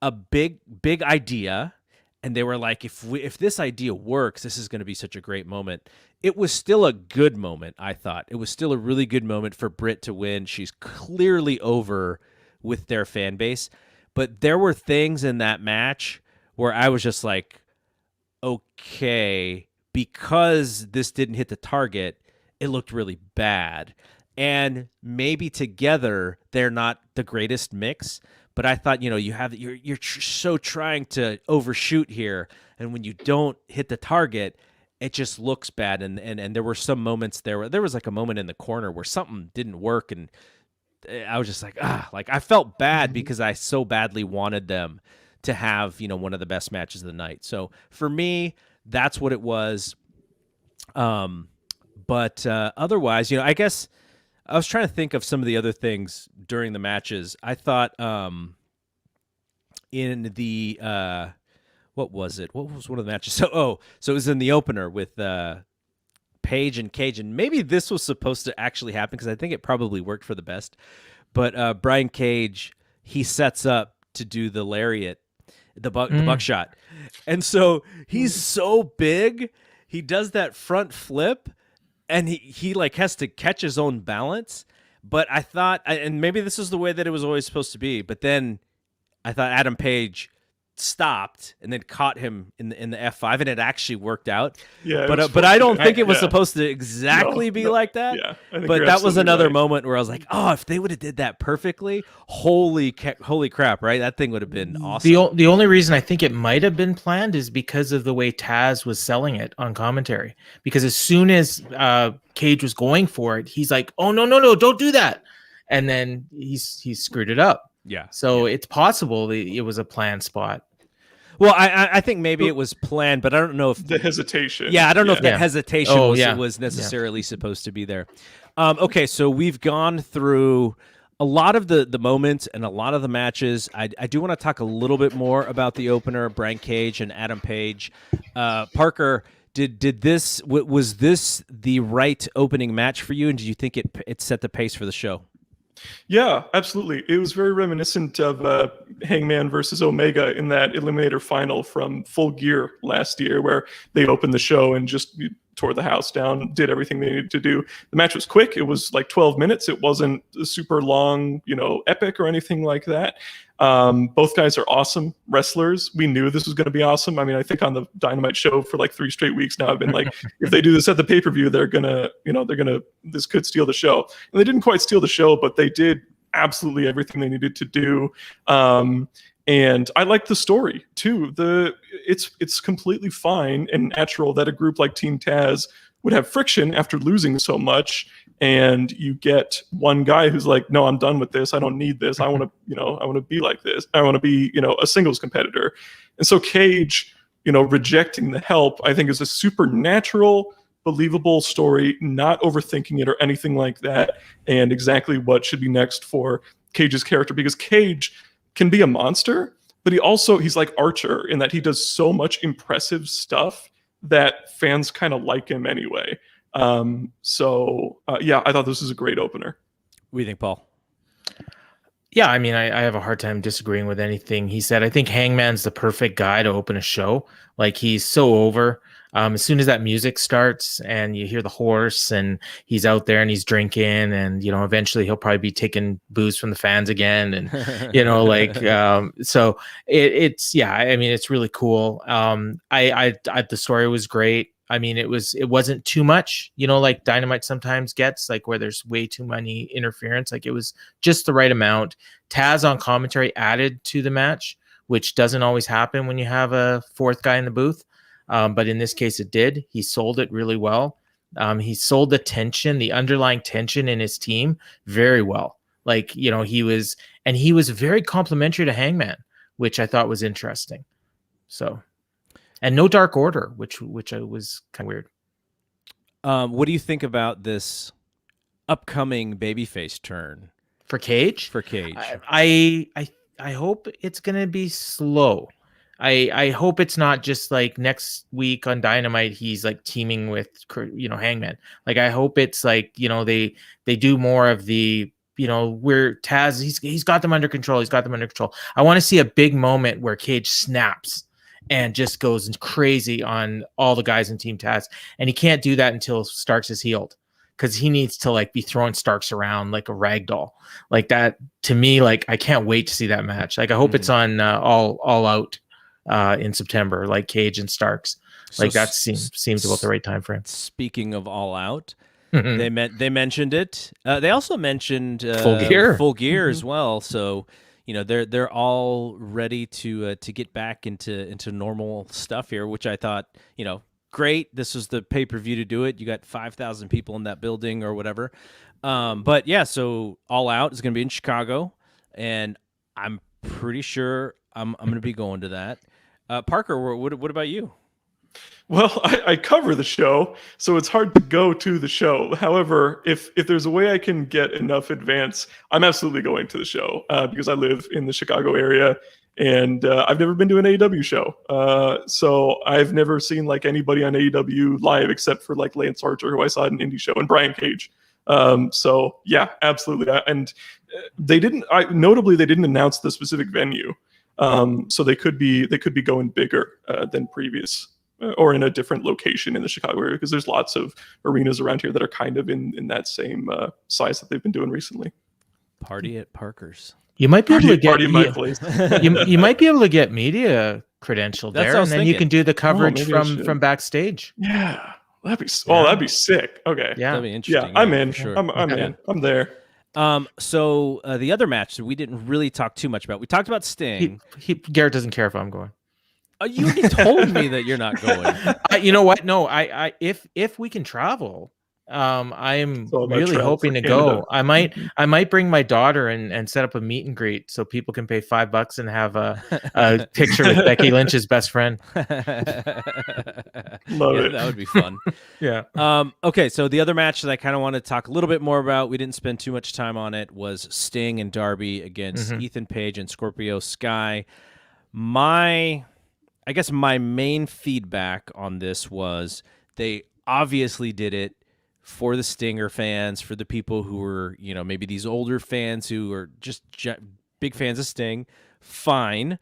a big idea, and they were like, if this idea works, this is going to be such a great moment. It was still a good moment, I thought. It was still a really good moment for Britt to win. She's clearly over with their fan base. But there were things in that match where I was just like, okay, because this didn't hit the target, it looked really bad. And maybe together they're not the greatest mix, but I thought, you're so trying to overshoot here, and when you don't hit the target, it just looks bad. And there were some moments there was like a moment in the corner where something didn't work, and I was just like, I felt bad because I so badly wanted them to have, one of the best matches of the night. So for me, that's what it was. But otherwise, I guess I was trying to think of some of the other things during the matches. I thought in the what was it? What was one of the matches? So it was in the opener with Page and Cage, and maybe this was supposed to actually happen because I think it probably worked for the best. But Brian Cage, he sets up to do the lariat, the buckshot, and so he's so big, he does that front flip, and he like has to catch his own balance. But I thought, and maybe this is the way that it was always supposed to be, but then I thought Adam Page stopped and then caught him in the F5, and it actually worked out. Yeah, but I don't think it was supposed to exactly be like that. Yeah, but that was another moment where I was like, oh, if they would have did that perfectly, holy crap, right? That thing would have been awesome. The only reason I think it might have been planned is because of the way Taz was selling it on commentary. Because as soon as Cage was going for it, he's like, oh no, don't do that, and then he screwed it up. Yeah. So it's possible it was a planned spot. Well, I think maybe it was planned, but I don't know if the hesitation. Yeah, I don't know if that hesitation was necessarily supposed to be there. Okay, so we've gone through a lot of the moments and a lot of the matches. I do want to talk a little bit more about the opener, Brian Cage and Adam Page. Parker, was this the right opening match for you, and did you think it set the pace for the show? Yeah, absolutely. It was very reminiscent of Hangman versus Omega in that Eliminator final from Full Gear last year, where they opened the show and just tore the house down, did everything they needed to do. The match was quick. It was like 12 minutes. It wasn't super long, epic or anything like that. Both guys are awesome wrestlers. We knew this was going to be awesome. I mean, I think on the Dynamite show for like 3 straight weeks now, I've been like, if they do this at the pay-per-view, this could steal the show. And they didn't quite steal the show, but they did absolutely everything they needed to do. And I like the story too. It's completely fine and natural that a group like Team Taz would have friction after losing so much, and you get one guy who's like, no, I'm done with this. I don't need this. I want to be like this. I want to be, a singles competitor. And so Cage, rejecting the help, I think is a supernatural, believable story, not overthinking it or anything like that, and exactly what should be next for Cage's character, because Cage can be a monster, but he's like Archer in that he does so much impressive stuff that fans kind of like him anyway. I thought this was a great opener. What do you think, Paul? Yeah, I mean, I have a hard time disagreeing with anything he said. I think Hangman's the perfect guy to open a show. Like, he's so over. As soon as that music starts and you hear the horse and he's out there and he's drinking, and eventually he'll probably be taking booze from the fans again, and so it's really cool. The story was great. I mean, it wasn't too much, like Dynamite sometimes gets, like where there's way too many interference. Like, it was just the right amount. Taz on commentary added to the match, which doesn't always happen when you have a fourth guy in the booth. But in this case, it did. He sold it really well. He sold the tension, the underlying tension in his team very well. Like, he was very complimentary to Hangman, which I thought was interesting. So, and no Dark Order, which was kind of weird. What do you think about this upcoming babyface turn for Cage? I hope it's going to be slow. I hope it's not just like next week on Dynamite he's like teaming with Hangman. Like, I hope it's like they do more of the where Taz he's got them under control. I want to see a big moment where Cage snaps and just goes crazy on all the guys in Team Taz, and he can't do that until Starks is healed, because he needs to like be throwing Starks around like a rag doll. Like, that to me, like, I can't wait to see that match. Like, I hope it's on all out in September, like Cage and Starks. Like, that seems about the right time frame. Speaking of All Out, they mentioned it. They also mentioned Full Gear as well. So they're all ready to get back into normal stuff here, which I thought great. This was the pay-per-view to do it. You got 5,000 people in that building or whatever. But yeah, so All Out is going to be in Chicago, and I'm pretty sure I'm going to be going to that. Parker, what about you? Well, I cover the show, so it's hard to go to the show. However, if there's a way I can get enough advance, I'm absolutely going to the show because I live in the Chicago area, and I've never been to an AEW show. So I've never seen like anybody on AEW live except for like Lance Archer, who I saw at an indie show, and Brian Cage. So yeah, absolutely. And they didn't announce the specific venue. So they could be going bigger than previous, or in a different location in the Chicago area, because there's lots of arenas around here that are kind of in that same size that they've been doing recently. Party at Parker's. You might be able to get party at my place. you might be able to get media credential there, and then you can do the coverage from backstage. Yeah, that'd be sick. Okay, yeah, that'd be interesting. Yeah, I'm in. Sure. I'm in. I'm there. So the other match that we didn't really talk too much about, we talked about Sting. Garrett doesn't care if I'm going. You already told me that you're not going. You know what? No, I if we can travel, I am all about really travel hoping for to Canada. go. I might bring my daughter and set up a meet and greet so people can pay $5 and have a picture with Becky Lynch's best friend. Love it. That would be fun. Yeah. Okay, so the other match that I kind of want to talk a little bit more about, we didn't spend too much time on it, was Sting and Darby against Ethan Page and Scorpio Sky. I guess my main feedback on this was they obviously did it for the Stinger fans, for the people who were, maybe these older fans who are just big fans of Sting. Fine.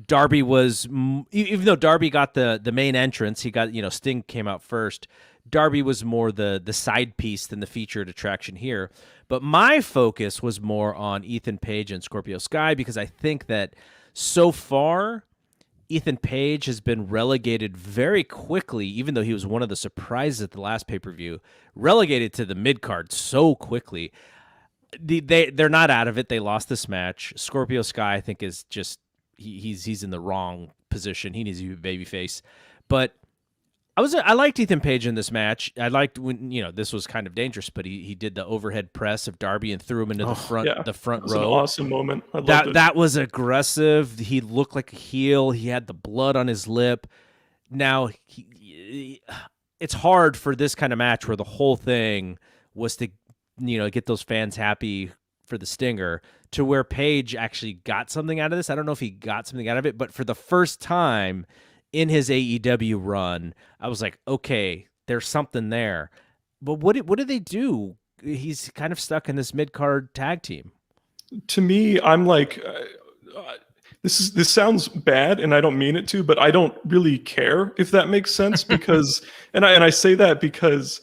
Darby was, even though Darby got the main entrance, he got, Sting came out first. Darby was more the side piece than the featured attraction here. But my focus was more on Ethan Page and Scorpio Sky, because I think that so far, Ethan Page has been relegated very quickly, even though he was one of the surprises at the last pay-per-view, relegated to the mid-card so quickly. They're not out of it. They lost this match. Scorpio Sky, I think, is just he's in the wrong position. He needs to be babyface. But I liked Ethan Page in this match. I liked when this was kind of dangerous, but he did the overhead press of Darby and threw him into the front row. It was an awesome moment. I loved it. That was aggressive. He looked like a heel. He had the blood on his lip. Now it's hard for this kind of match where the whole thing was to get those fans happy for the Stinger, to where Page actually got something out of this. I don't know if he got something out of it, but for the first time in his AEW run, I was like, okay, there's something there. But what do they do? He's kind of stuck in this mid-card tag team. To me, I'm like, this sounds bad, and I don't mean it to, but I don't really care, if that makes sense, because, and I say that because,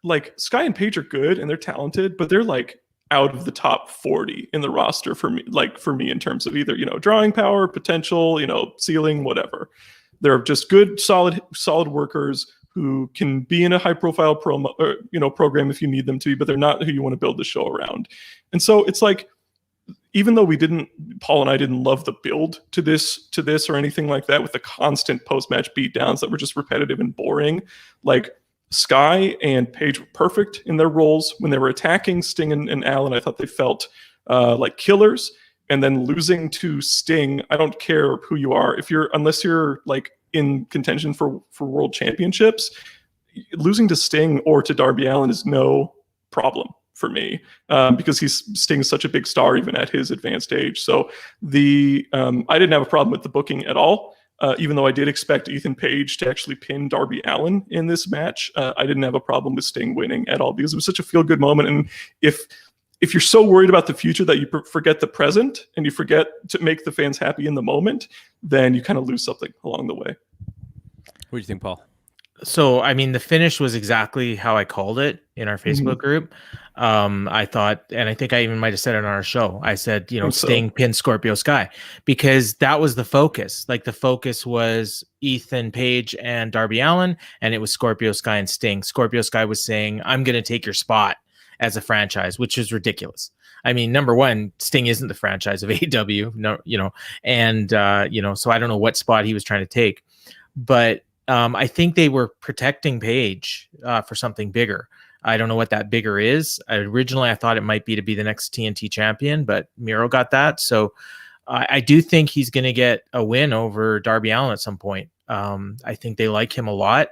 like, Sky and Page are good and they're talented, but they're like out of the top 40 in the roster for me, in terms of either, drawing power, potential, ceiling, whatever. They're just good, solid workers who can be in a high profile program if you need them to be, but they're not who you want to build the show around. And so it's like, even though Paul and I didn't love the build to this or anything like that, with the constant post-match beatdowns that were just repetitive and boring, like, Sky and Page were perfect in their roles. When they were attacking Sting and Allen, I thought they felt like killers. And then losing to Sting, I don't care who you are, unless you're like in contention for world championships, losing to Sting or to Darby Allin is no problem for me, because Sting is such a big star even at his advanced age. So I didn't have a problem with the booking at all. Even though I did expect Ethan Page to actually pin Darby Allin in this match, I didn't have a problem with Sting winning at all, because it was such a feel-good moment. And if you're so worried about the future that you forget the present and you forget to make the fans happy in the moment, then you kind of lose something along the way. What do you think, Paul? So, I mean, the finish was exactly how I called it in our Facebook group. I thought, and I think I even might have said it on our show, I said, Sting pin Scorpio Sky, because that was the focus. Like, the focus was Ethan Page and Darby Allin, and it was Scorpio Sky and Sting. Scorpio Sky was saying, I'm going to take your spot as a franchise, which is ridiculous. I mean, number one, Sting isn't the franchise of AEW, so I don't know what spot he was trying to take, but I think they were protecting Page for something bigger. I don't know what that bigger is. Originally, I thought it might be to be the next TNT champion, but Miro got that. So I do think he's going to get a win over Darby Allin at some point. I think they like him a lot.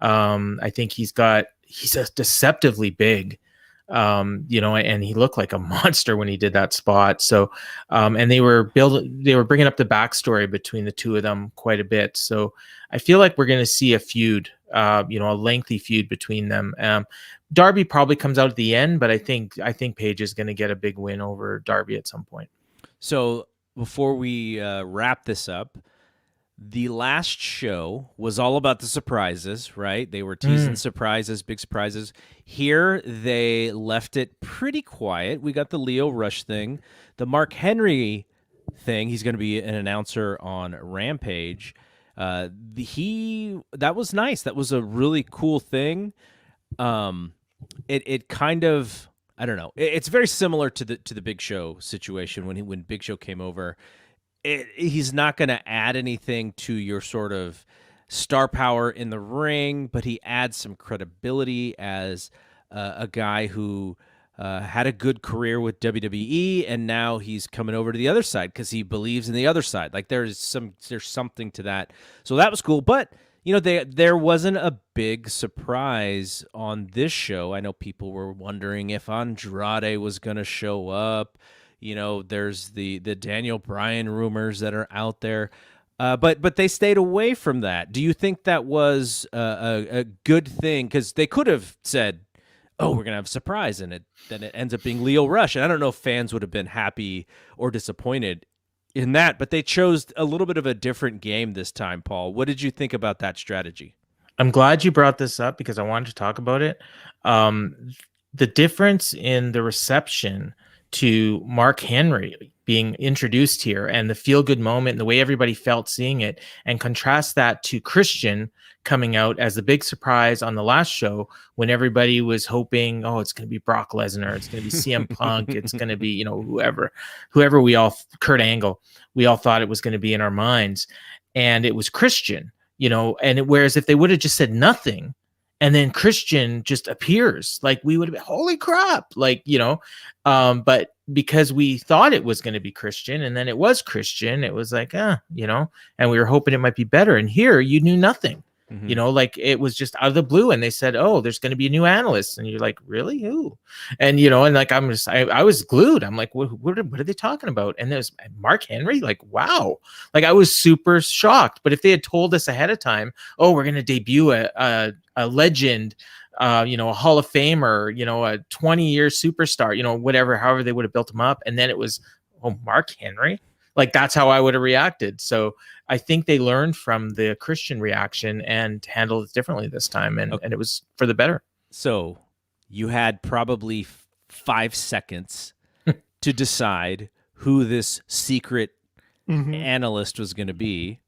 I think he's a deceptively big, and he looked like a monster when he did that spot. So, and they were bringing up the backstory between the two of them quite a bit. So I feel like we're going to see a feud, a lengthy feud between them. Darby probably comes out at the end, but I think Page is going to get a big win over Darby at some point. So before we wrap this up, the last show was all about the surprises, right? They were teasing surprises, big surprises. Here, they left it pretty quiet. We got the Leo Rush thing, the Mark Henry thing. He's going to be an announcer on Rampage. That was nice. That was a really cool thing. It kind of, I don't know. It's very similar to the Big Show situation when Big Show came over. He's not going to add anything to your sort of star power in the ring, but he adds some credibility as a guy who had a good career with WWE, and now he's coming over to the other side because he believes in the other side. Like there's something to that. So that was cool. But there wasn't a big surprise on this show. I know people were wondering if Andrade was going to show up. There's the Daniel Bryan rumors that are out there. But they stayed away from that. Do you think that was a good thing? Because they could have said, "Oh, we're gonna have a surprise," and then it ends up being Lio Rush. And I don't know if fans would have been happy or disappointed in that. But they chose a little bit of a different game this time. Paul, what did you think about that strategy? I'm glad you brought this up because I wanted to talk about it. The difference in the reception to Mark Henry being introduced here and the feel-good moment and the way everybody felt seeing it, and contrast that to Christian coming out as the big surprise on the last show when everybody was hoping, oh, it's going to be Brock Lesnar, it's going to be CM Punk, it's going to be, whoever Kurt Angle, we all thought it was going to be in our minds. And it was Christian, whereas if they would have just said nothing, and then Christian just appears, like we would have been, holy crap, but because we thought it was going to be Christian and then it was Christian, it was like, and we were hoping it might be better. And here you knew nothing, it was just out of the blue. And they said, oh, there's going to be a new analyst. And you're like, really? Who? And, and like, I was glued. I'm like, what are they talking about? And there's Mark Henry, like, wow. Like I was super shocked. But if they had told us ahead of time, oh, we're going to debut a legend, a Hall of Famer, a 20-year superstar, whatever, however they would have built him up. And then it was, oh, Mark Henry. Like that's how I would have reacted. So I think they learned from the Christian reaction and handled it differently this time. And it was for the better. So you had probably 5 seconds to decide who this secret analyst was going to be.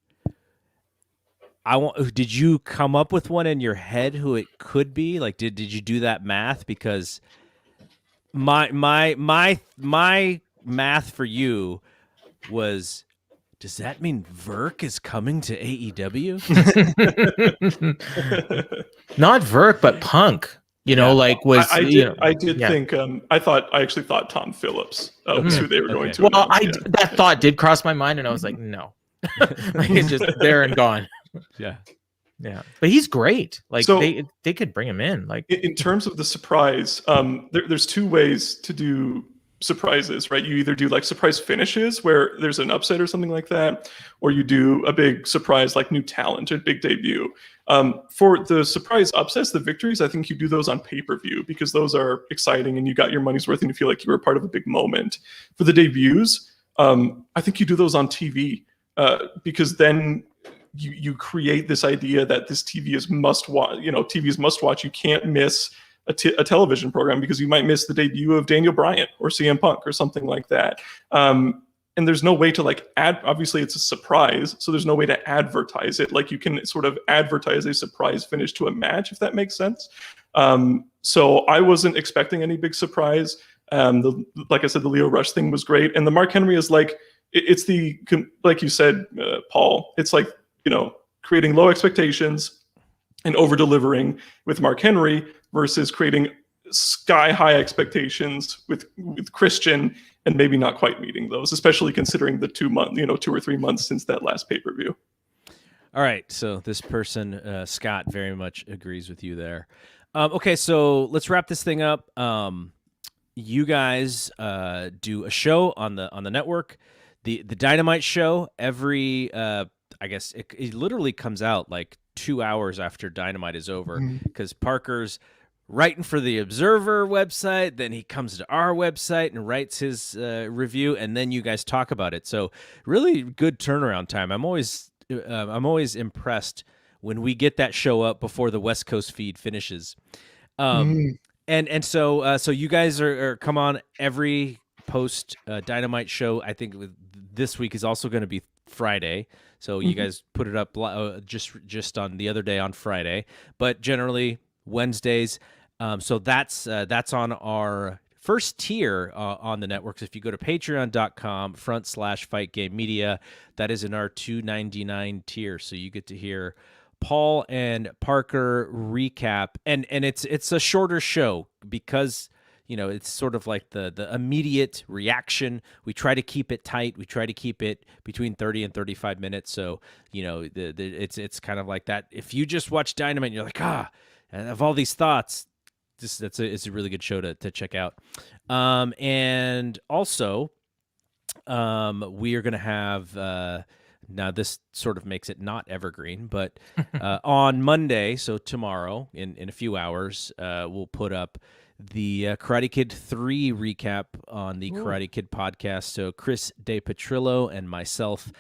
Did you come up with one in your head who it could be? Like, did you do that math? Because my math for you was, does that mean Verk is coming to AEW? Not Verk, but Punk. I did think I actually thought Tom Phillips was who they were going to. Well, that thought did cross my mind, and I was like, no, like it's just there and gone. Yeah. But he's great. Like so, they could bring him in. Like in terms of the surprise, there's two ways to do surprises, right? You either do like surprise finishes where there's an upset or something like that, or you do a big surprise like new talent or big debut. For the surprise upsets, the victories, I think you do those on pay-per-view because those are exciting and you got your money's worth and you feel like you were part of a big moment. For the debuts, I think you do those on TV because then you create this idea that this TV is must watch. TV is must watch. You can't miss a television program because you might miss the debut of Daniel Bryan or CM Punk or something like that. And there's no way to like obviously it's a surprise, so there's no way to advertise it. Like you can sort of advertise a surprise finish to a match, if that makes sense. So I wasn't expecting any big surprise. Like I said, the Lio Rush thing was great. And the Mark Henry is like, it's like you said, Paul, it's like, creating low expectations and over delivering with Mark Henry versus creating sky high expectations with Christian and maybe not quite meeting those, especially considering the 2 or 3 months since that last pay-per-view. All right. So this person, Scott, very much agrees with you there. Okay. So let's wrap this thing up. You guys do a show on the network, the Dynamite Show every, I guess it literally comes out like 2 hours after Dynamite is over because Parker's writing for the Observer website, then he comes to our website and writes his review, and then you guys talk about it. So really good turnaround time. I'm always impressed when we get that show up before the West Coast feed finishes. And so you guys are come on every post Dynamite show. I think this week is also going to be Friday. So you guys put it up just on the other day on Friday, but generally Wednesdays. So that's on our first tier on the networks. If you go to patreon.com/Fight Game Media, that is in our $2.99 tier. So you get to hear Paul and Parker recap, and it's a shorter show because it's sort of like the immediate reaction. We try to keep it tight. We try to keep it between 30 and 35 minutes. So it's kind of like that. If you just watch Dynamite, and you're like, I have all these thoughts. It's a really good show to check out. And also, we are going to have. Now, this sort of makes it not evergreen, but on Monday, so tomorrow, in a few hours, we'll put up the Karate Kid 3 recap on the Karate Kid podcast. So Chris DePetrillo and myself,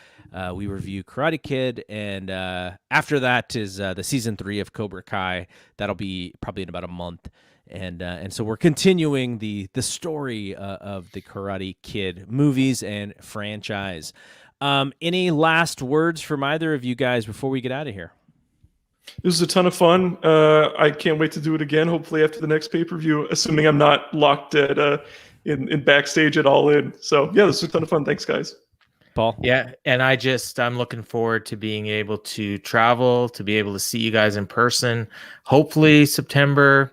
we review Karate Kid, and after that is the season 3 of Cobra Kai. That'll be probably in about a month. And so we're continuing the story of the Karate Kid movies and franchise. Any last words from either of you guys before we get out of here? This was a ton of fun. I can't wait to do it again, hopefully after the next pay-per-view, assuming I'm not locked at in backstage at All In. So, yeah, this was a ton of fun. Thanks, guys. Paul? Yeah, and I'm looking forward to being able to travel, to be able to see you guys in person. Hopefully September,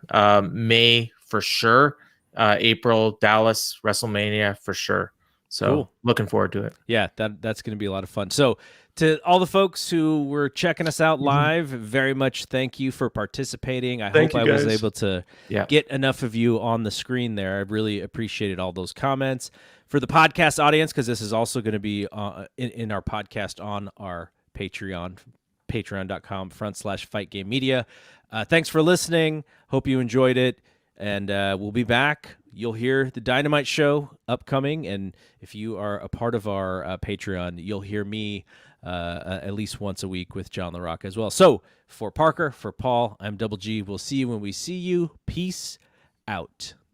May for sure, April, Dallas, WrestleMania for sure. So cool. Looking forward to it. Yeah, that's going to be a lot of fun. So to all the folks who were checking us out live, very much thank you for participating. I hope I was able to get enough of you on the screen there. I really appreciated all those comments. For the podcast audience, because this is also going to be in our podcast on our Patreon, patreon.com/FightGameMedia. Thanks for listening. Hope you enjoyed it. And we'll be back. You'll hear the Dynamite Show upcoming. And if you are a part of our Patreon, you'll hear me at least once a week with John the Rock as well. So for Parker, for Paul, I'm Double G. We'll see you when we see you. Peace out.